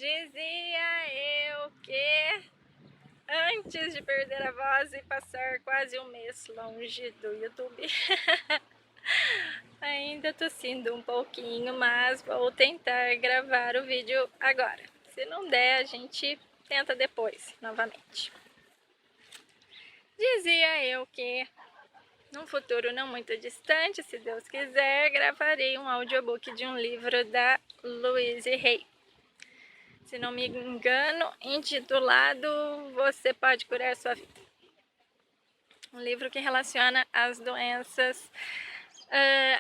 Dizia eu que antes de perder a voz e passar quase um mês longe do YouTube, ainda tossindo um pouquinho, mas vou tentar gravar o vídeo agora. Se não der, a gente tenta depois, novamente. Dizia eu que num futuro não muito distante, se Deus quiser, gravarei um audiobook de um livro da Louise Hay. Se não me engano, intitulado Você Pode Curar Sua Vida. Um livro que relaciona as doenças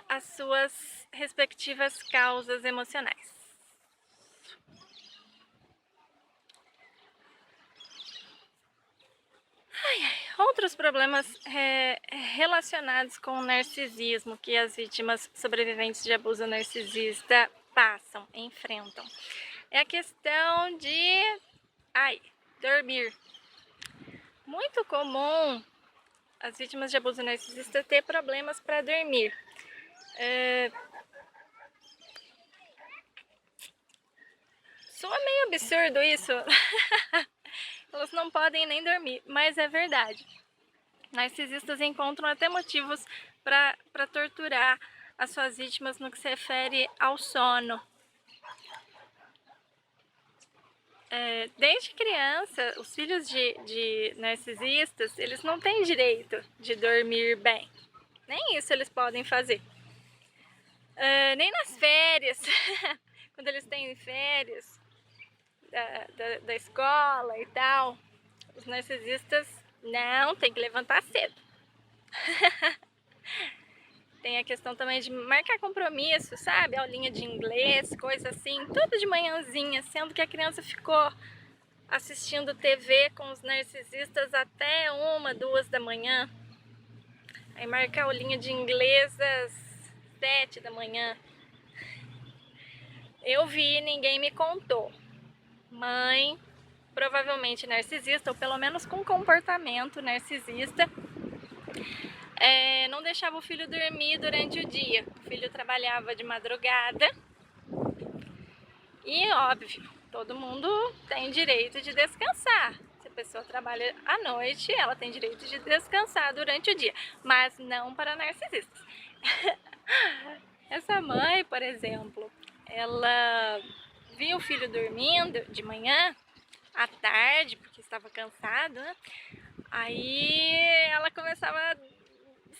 às suas respectivas causas emocionais. Outros problemas relacionados com o narcisismo que as vítimas sobreviventes de abuso narcisista passam, enfrentam. É a questão de dormir. Muito comum as vítimas de abuso narcisista ter problemas para dormir. Soa meio absurdo isso. Elas não podem nem dormir, mas é verdade. Narcisistas encontram até motivos para torturar as suas vítimas no que se refere ao sono. Desde criança, os filhos de narcisistas, eles não têm direito de dormir bem. Nem isso eles podem fazer. Nem nas férias, quando eles têm férias da escola e tal, os narcisistas não tem que levantar cedo. Tem a questão também de marcar compromisso, sabe? Aulinha de inglês, coisa assim, tudo de manhãzinha, sendo que a criança ficou assistindo TV com os narcisistas até 1, 2 da manhã. Aí marcar aulinha de inglês às 7 da manhã. Eu vi, ninguém me contou. Mãe, provavelmente narcisista, ou pelo menos com comportamento narcisista, não deixava o filho dormir durante o dia. O filho trabalhava de madrugada e, óbvio, todo mundo tem direito de descansar. Se a pessoa trabalha à noite, ela tem direito de descansar durante o dia, mas não para narcisistas. Essa mãe, por exemplo, ela via o filho dormindo de manhã, à tarde, porque estava cansado, né? Aí ela começava a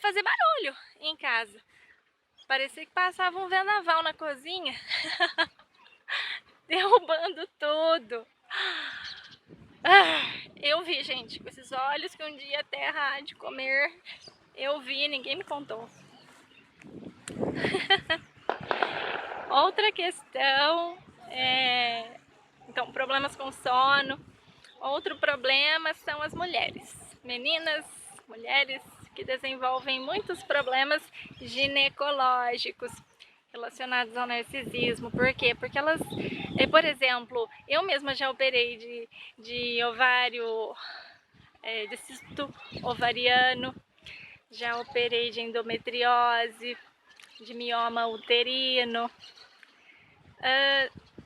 fazer barulho em casa. Parecia que passava um vendaval na cozinha, derrubando tudo. Eu vi, gente, com esses olhos que um dia a terra há de comer. Eu vi, ninguém me contou. Outra questão então, problemas com sono. Outro problema são as mulheres. Meninas, mulheres que desenvolvem muitos problemas ginecológicos relacionados ao narcisismo. Por quê? Porque elas, por exemplo, eu mesma já operei de ovário, de cisto ovariano, já operei de endometriose, de mioma uterino.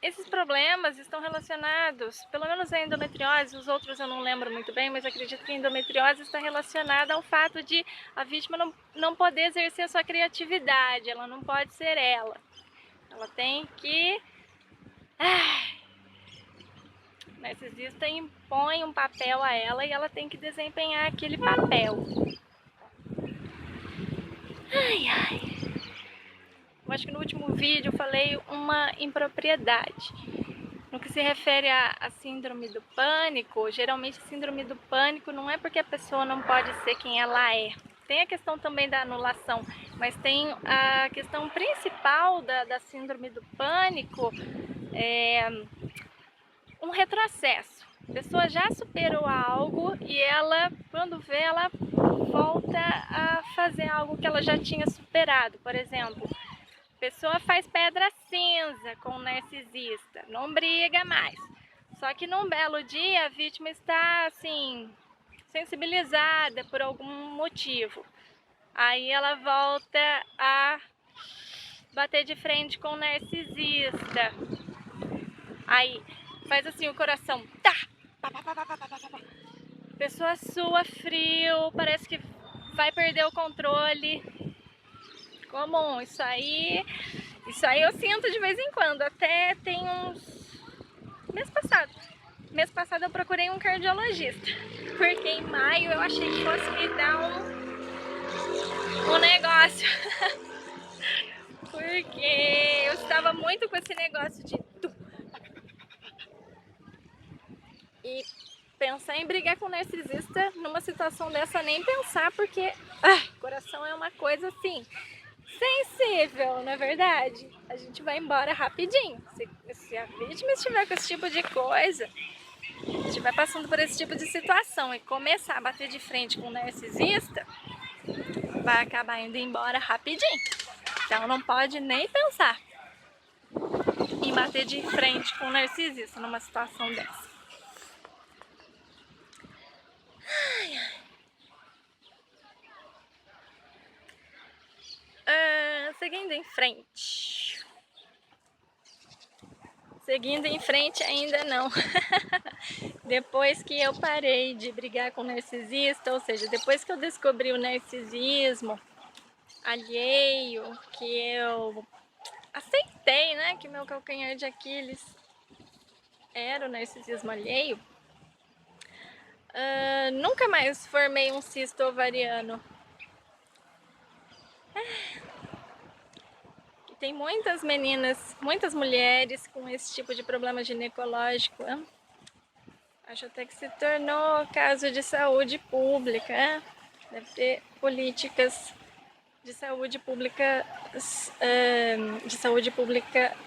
Esses problemas estão relacionados, pelo menos a endometriose, os outros eu não lembro muito bem, mas acredito que a endometriose está relacionada ao fato de a vítima não poder exercer a sua criatividade, ela não pode ser ela. Ela tem que... O narcisista impõe um papel a ela e ela tem que desempenhar aquele papel. Eu acho que no último vídeo eu falei uma impropriedade. No que se refere à síndrome do pânico, geralmente a síndrome do pânico não é porque a pessoa não pode ser quem ela é. Tem a questão também da anulação, mas tem a questão principal da síndrome do pânico, um retrocesso. A pessoa já superou algo e ela, quando vê, ela volta a fazer algo que ela já tinha superado. Por exemplo, a pessoa faz pedra cinza com o narcisista, não briga mais. Só que num belo dia a vítima está assim, sensibilizada por algum motivo. Aí ela volta a bater de frente com o narcisista. Aí faz assim o coração, tá, pá, pá, pá, pá, pá, pá, pá. A pessoa sua frio, parece que vai perder o controle. Comum, isso aí eu sinto de vez em quando, até tem uns... Mês passado eu procurei um cardiologista, porque em maio eu achei que fosse me dar um negócio, porque eu estava muito com esse negócio de... E pensar em brigar com o narcisista numa situação dessa, nem pensar, porque coração é uma coisa assim, sensível, na verdade. A gente vai embora rapidinho. Se a vítima estiver com esse tipo de coisa, estiver passando por esse tipo de situação e começar a bater de frente com um narcisista, vai acabar indo embora rapidinho. Então não pode nem pensar em bater de frente com um narcisista numa situação dessa. Seguindo em frente. Seguindo em frente ainda não. Depois que eu parei de brigar com o narcisista, ou seja, depois que eu descobri o narcisismo alheio, que eu aceitei, né, que meu calcanhar de Aquiles era o narcisismo alheio, nunca mais formei um cisto ovariano. Tem muitas meninas, muitas mulheres com esse tipo de problema ginecológico. Acho até que se tornou caso de saúde pública. Deve ter políticas de saúde pública,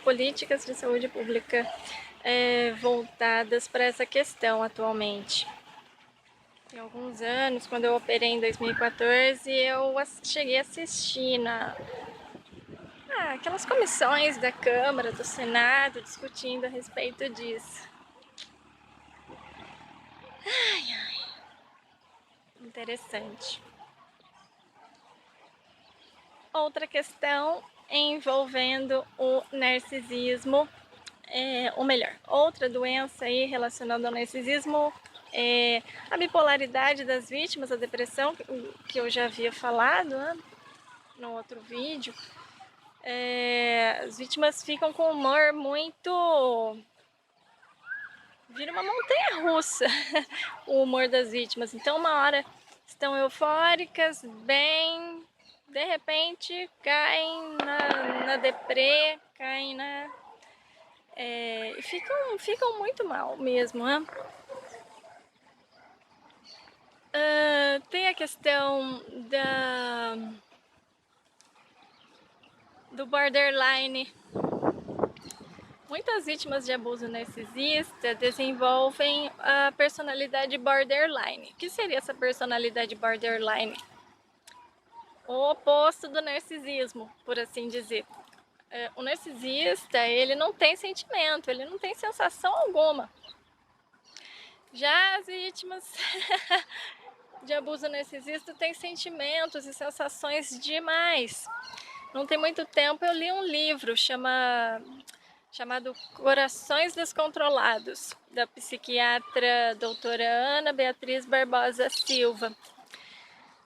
políticas de saúde pública voltadas para essa questão atualmente. Tem alguns anos, quando eu operei em 2014, eu cheguei a assistir aquelas comissões da Câmara, do Senado, discutindo a respeito disso. Interessante. Outra questão envolvendo o narcisismo, ou melhor, outra doença aí relacionada ao narcisismo é a bipolaridade das vítimas, a depressão, que eu já havia falado, né, no outro vídeo. As vítimas ficam com um humor muito... vira uma montanha-russa o humor das vítimas. Então uma hora estão eufóricas, bem, de repente caem na deprê, caem e ficam muito mal mesmo, né? Tem a questão do borderline. Muitas vítimas de abuso narcisista desenvolvem a personalidade borderline. O que seria essa personalidade borderline? O oposto do narcisismo, por assim dizer. O narcisista, ele não tem sentimento, ele não tem sensação alguma. Já as vítimas de abuso narcisista têm sentimentos e sensações demais. Não tem muito tempo eu li um livro chamado Corações Descontrolados, da psiquiatra doutora Ana Beatriz Barbosa Silva,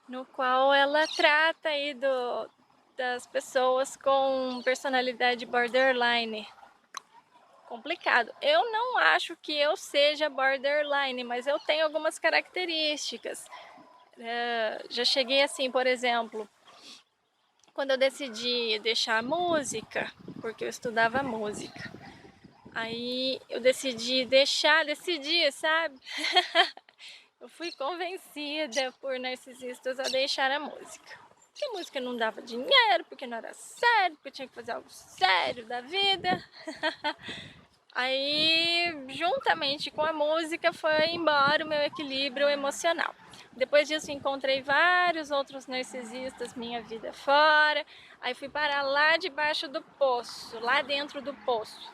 no qual ela trata aí das pessoas com personalidade borderline. Complicado. Eu não acho que eu seja borderline, mas eu tenho algumas características. Já cheguei assim, por exemplo, quando eu decidi deixar a música, porque eu estudava música, aí eu decidi, sabe? Eu fui convencida por narcisistas a deixar a música. Porque a música não dava dinheiro, porque não era sério, porque eu tinha que fazer algo sério da vida. Aí, juntamente com a música, foi embora o meu equilíbrio emocional. Depois disso, encontrei vários outros narcisistas, minha vida fora. Aí fui parar lá debaixo do poço, lá dentro do poço.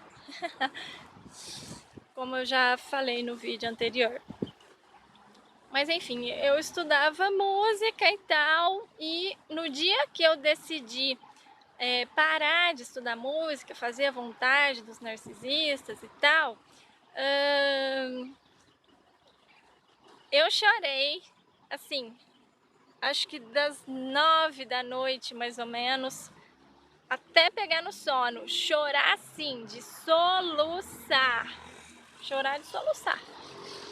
Como eu já falei no vídeo anterior. Mas enfim, eu estudava música e tal, e no dia que eu decidi parar de estudar música, fazer a vontade dos narcisistas e tal, Eu chorei, assim, acho que das 9 da noite, mais ou menos, até pegar no sono. Chorar, assim, de soluçar. Chorar de soluçar.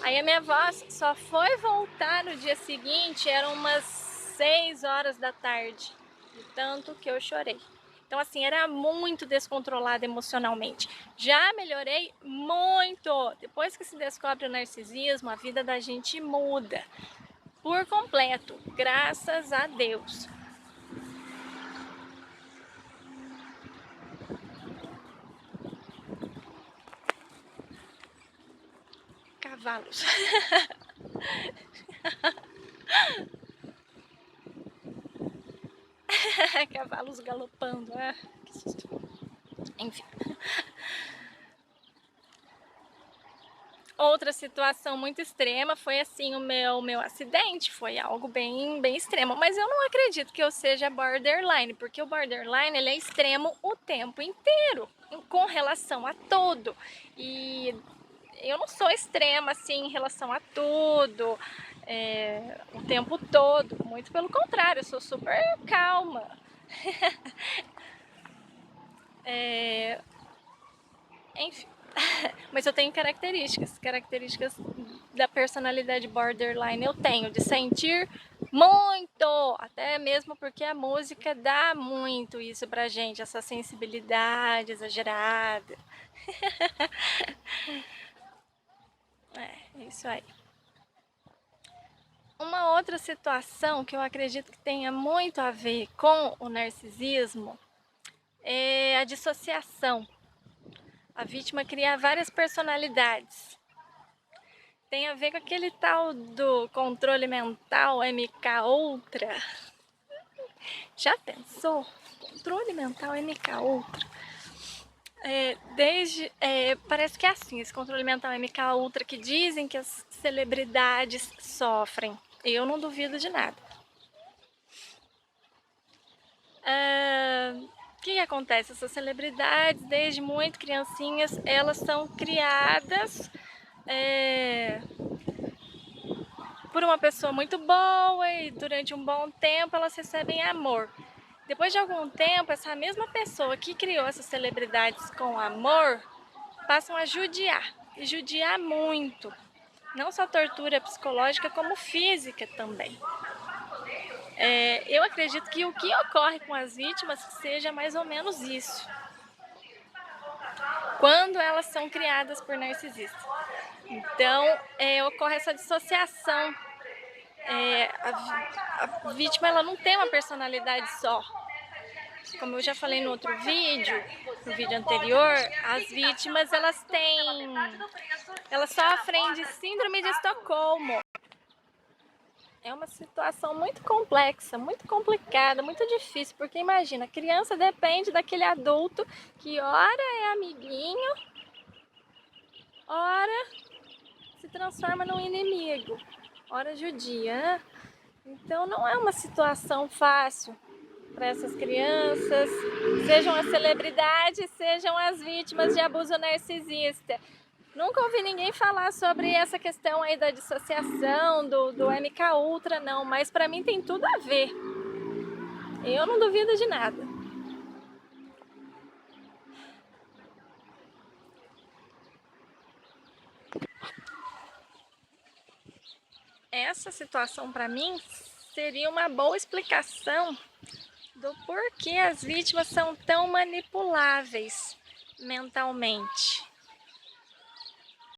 Aí a minha voz só foi voltar no dia seguinte, eram umas 6 horas da tarde, de tanto que eu chorei. Então, assim, era muito descontrolada emocionalmente. Já melhorei muito. Depois que se descobre o narcisismo, a vida da gente muda por completo, graças a Deus. Cavalos. Cavalos galopando. Ah, que susto. Enfim. Outra situação muito extrema foi assim o meu acidente, foi algo bem extremo, mas eu não acredito que eu seja borderline, porque o borderline ele é extremo o tempo inteiro, com relação a tudo. E eu não sou extrema assim em relação a tudo, o tempo todo, muito pelo contrário, eu sou super calma. Enfim, mas eu tenho características da personalidade borderline eu tenho, de sentir muito, até mesmo porque a música dá muito isso pra gente, essa sensibilidade exagerada. É isso aí. Uma outra situação que eu acredito que tenha muito a ver com o narcisismo é a dissociação. A vítima cria várias personalidades. Tem a ver com aquele tal do controle mental MK Ultra. Já pensou? Controle mental MK Ultra. Parece que é assim, esse controle mental MK Ultra que dizem que as celebridades sofrem. Eu não duvido de nada. O que acontece? Essas celebridades, desde muito criancinhas, elas são criadas por uma pessoa muito boa e durante um bom tempo elas recebem amor. Depois de algum tempo, essa mesma pessoa que criou essas celebridades com amor passam a judiar, e judiar muito. Não só tortura psicológica, como física também. Eu acredito que o que ocorre com as vítimas seja mais ou menos isso. Quando elas são criadas por narcisistas. Então, ocorre essa dissociação. A vítima ela não tem uma personalidade só. Como eu já falei no outro vídeo, no vídeo anterior, as vítimas elas sofrem de síndrome de Estocolmo. É uma situação muito complexa, muito complicada, muito difícil, porque imagina, a criança depende daquele adulto que ora é amiguinho, ora se transforma num inimigo, ora judia, né? Então não é uma situação fácil para essas crianças, sejam as celebridades, sejam as vítimas de abuso narcisista. Nunca ouvi ninguém falar sobre essa questão aí da dissociação, do MK Ultra, não, mas para mim tem tudo a ver. Eu não duvido de nada. Essa situação para mim seria uma boa explicação do porquê as vítimas são tão manipuláveis mentalmente.